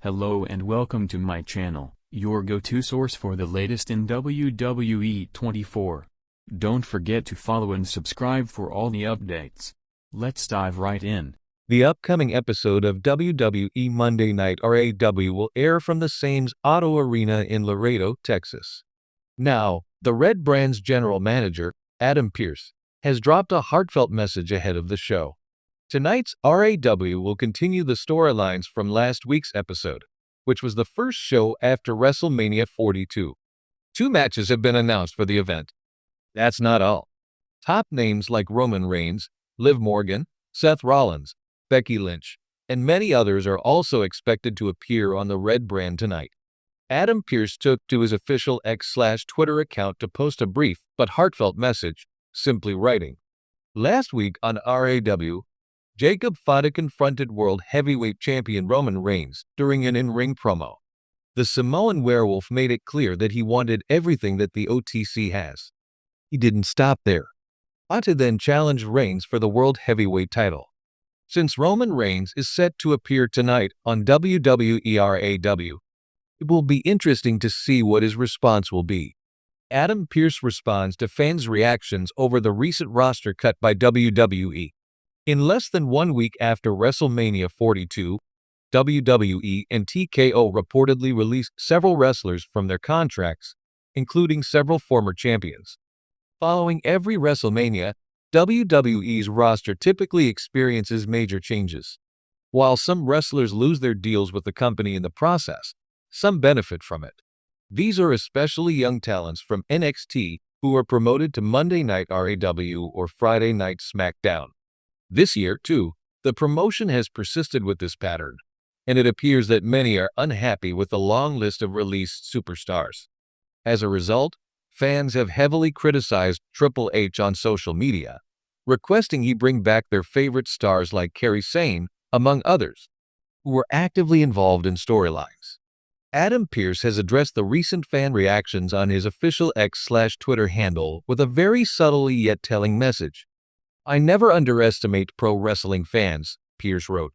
Hello and welcome to my channel, your go-to source for the latest in WWE 24. Don't forget to follow and subscribe for all the updates. Let's dive right in. The upcoming episode of WWE Monday Night RAW will air from the Sames Auto Arena in Laredo, Texas. Now, the Red Brand's general manager, Adam Pearce, has dropped a heartfelt message ahead of the show. Tonight's RAW will continue the storylines from last week's episode, which was the first show after WrestleMania 42. Two matches have been announced for the event. That's not all. Top names like Roman Reigns, Liv Morgan, Seth Rollins, Becky Lynch, and many others are also expected to appear on the Red Brand tonight. Adam Pearce took to his official X/Twitter account to post a brief but heartfelt message, simply writing, "Last week on RAW, Jacob Fada confronted World Heavyweight Champion Roman Reigns during an in-ring promo. The Samoan werewolf made it clear that he wanted everything that the OTC has. He didn't stop there. Fada then challenged Reigns for the World Heavyweight title. Since Roman Reigns is set to appear tonight on WWE RAW, it will be interesting to see what his response will be." Adam Pearce responds to fans' reactions over the recent roster cut by WWE. In less than 1 week after WrestleMania 42, WWE and TKO reportedly released several wrestlers from their contracts, including several former champions. Following every WrestleMania, WWE's roster typically experiences major changes. While some wrestlers lose their deals with the company in the process, some benefit from it. These are especially young talents from NXT who are promoted to Monday Night RAW or Friday Night SmackDown. This year, too, the promotion has persisted with this pattern, and it appears that many are unhappy with the long list of released superstars. As a result, fans have heavily criticized Triple H on social media, requesting he bring back their favorite stars like Kairi Sane, among others, who were actively involved in storylines. Adam Pearce has addressed the recent fan reactions on his official X/Twitter handle with a very subtle yet telling message. "I never underestimate pro wrestling fans," Pearce wrote.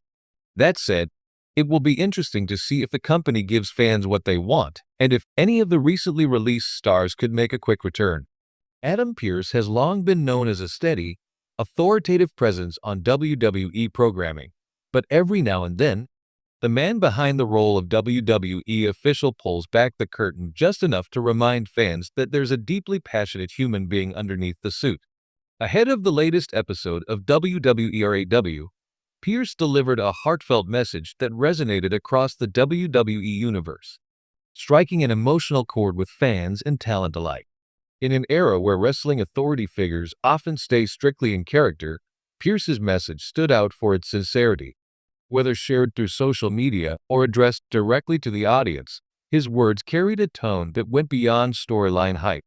That said, it will be interesting to see if the company gives fans what they want and if any of the recently released stars could make a quick return. Adam Pearce has long been known as a steady, authoritative presence on WWE programming, but every now and then, the man behind the role of WWE official pulls back the curtain just enough to remind fans that there's a deeply passionate human being underneath the suit. Ahead of the latest episode of WWE RAW, Pearce delivered a heartfelt message that resonated across the WWE universe, striking an emotional chord with fans and talent alike. In an era where wrestling authority figures often stay strictly in character, Pearce's message stood out for its sincerity. Whether shared through social media or addressed directly to the audience, his words carried a tone that went beyond storyline hype.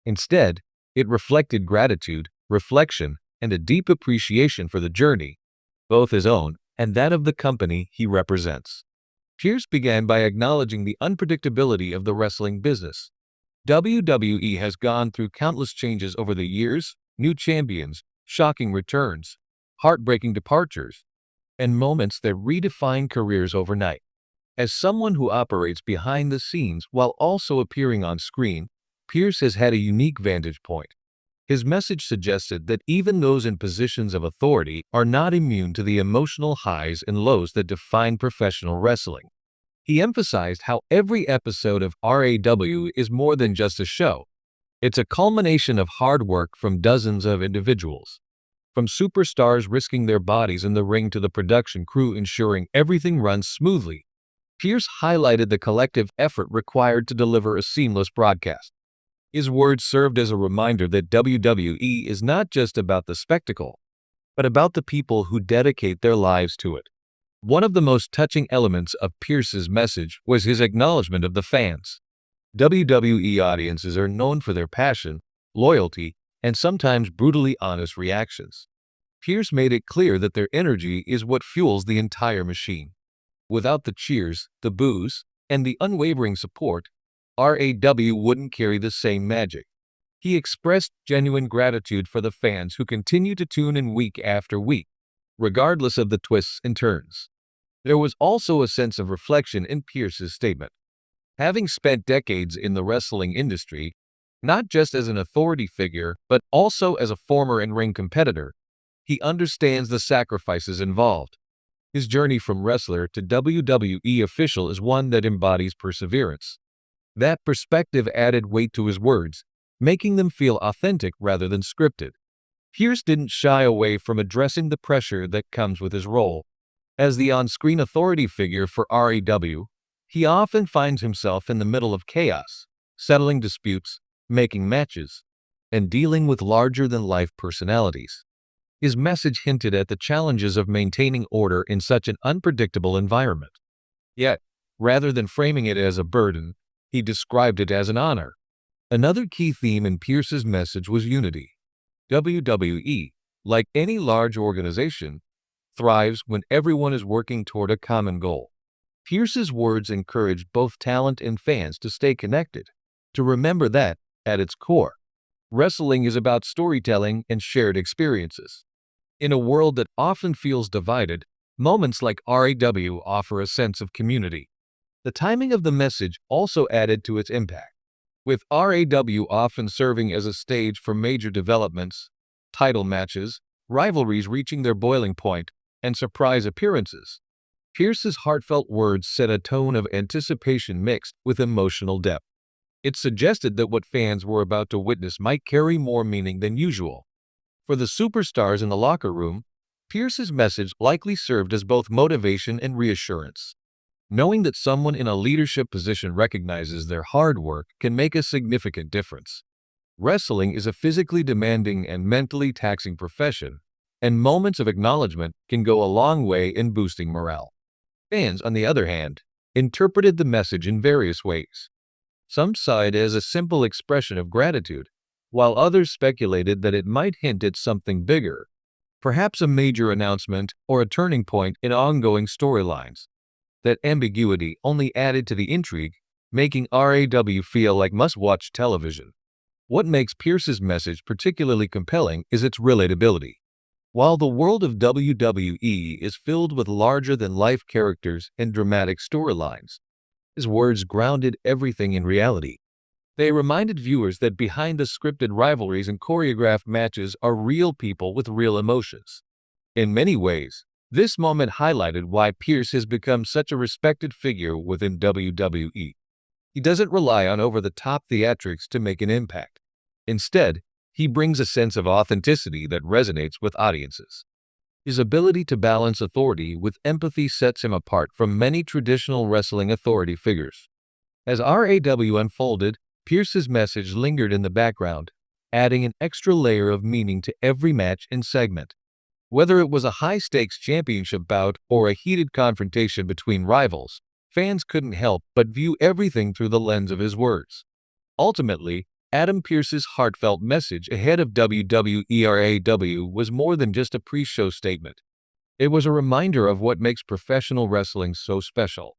Instead, it reflected gratitude, reflection, and a deep appreciation for the journey, both his own and that of the company he represents. Pearce began by acknowledging the unpredictability of the wrestling business. WWE has gone through countless changes over the years, new champions, shocking returns, heartbreaking departures, and moments that redefine careers overnight. As someone who operates behind the scenes while also appearing on screen, Pearce has had a unique vantage point. His message suggested that even those in positions of authority are not immune to the emotional highs and lows that define professional wrestling. He emphasized how every episode of RAW is more than just a show. It's a culmination of hard work from dozens of individuals. From superstars risking their bodies in the ring to the production crew ensuring everything runs smoothly, Pearce highlighted the collective effort required to deliver a seamless broadcast. His words served as a reminder that WWE is not just about the spectacle, but about the people who dedicate their lives to it. One of the most touching elements of Pearce's message was his acknowledgement of the fans. WWE audiences are known for their passion, loyalty, and sometimes brutally honest reactions. Pearce made it clear that their energy is what fuels the entire machine. Without the cheers, the boos, and the unwavering support, RAW wouldn't carry the same magic. He expressed genuine gratitude for the fans who continue to tune in week after week, regardless of the twists and turns. There was also a sense of reflection in Pearce's statement. Having spent decades in the wrestling industry, not just as an authority figure, but also as a former in-ring competitor, he understands the sacrifices involved. His journey from wrestler to WWE official is one that embodies perseverance. That perspective added weight to his words, making them feel authentic rather than scripted. Pearce didn't shy away from addressing the pressure that comes with his role. As the on-screen authority figure for RAW, he often finds himself in the middle of chaos, settling disputes, making matches, and dealing with larger-than-life personalities. His message hinted at the challenges of maintaining order in such an unpredictable environment. Yet, rather than framing it as a burden, he described it as an honor. Another key theme in Pearce's message was unity. WWE, like any large organization, thrives when everyone is working toward a common goal. Pearce's words encouraged both talent and fans to stay connected, to remember that, at its core, wrestling is about storytelling and shared experiences. In a world that often feels divided, moments like RAW offer a sense of community. The timing of the message also added to its impact, with RAW often serving as a stage for major developments, title matches, rivalries reaching their boiling point, and surprise appearances. Pearce's heartfelt words set a tone of anticipation mixed with emotional depth. It suggested that what fans were about to witness might carry more meaning than usual. For the superstars in the locker room, Pearce's message likely served as both motivation and reassurance. Knowing that someone in a leadership position recognizes their hard work can make a significant difference. Wrestling is a physically demanding and mentally taxing profession, and moments of acknowledgement can go a long way in boosting morale. Fans, on the other hand, interpreted the message in various ways. Some saw it as a simple expression of gratitude, while others speculated that it might hint at something bigger, perhaps a major announcement or a turning point in ongoing storylines. That ambiguity only added to the intrigue, making RAW feel like must-watch television. What makes Pearce's message particularly compelling is its relatability. While the world of WWE is filled with larger-than-life characters and dramatic storylines, his words grounded everything in reality. They reminded viewers that behind the scripted rivalries and choreographed matches are real people with real emotions. In many ways, this moment highlighted why Pearce has become such a respected figure within WWE. He doesn't rely on over-the-top theatrics to make an impact. Instead, he brings a sense of authenticity that resonates with audiences. His ability to balance authority with empathy sets him apart from many traditional wrestling authority figures. As RAW unfolded, Pearce's message lingered in the background, adding an extra layer of meaning to every match and segment. Whether it was a high-stakes championship bout or a heated confrontation between rivals, fans couldn't help but view everything through the lens of his words. Ultimately, Adam Pearce's heartfelt message ahead of WWE RAW was more than just a pre-show statement. It was a reminder of what makes professional wrestling so special.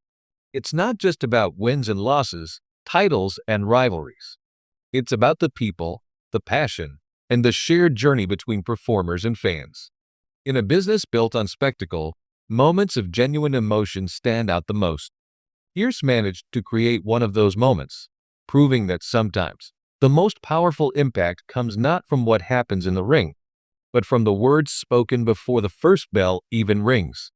It's not just about wins and losses, titles and rivalries. It's about the people, the passion, and the shared journey between performers and fans. In a business built on spectacle, moments of genuine emotion stand out the most. Pearce managed to create one of those moments, proving that sometimes the most powerful impact comes not from what happens in the ring, but from the words spoken before the first bell even rings.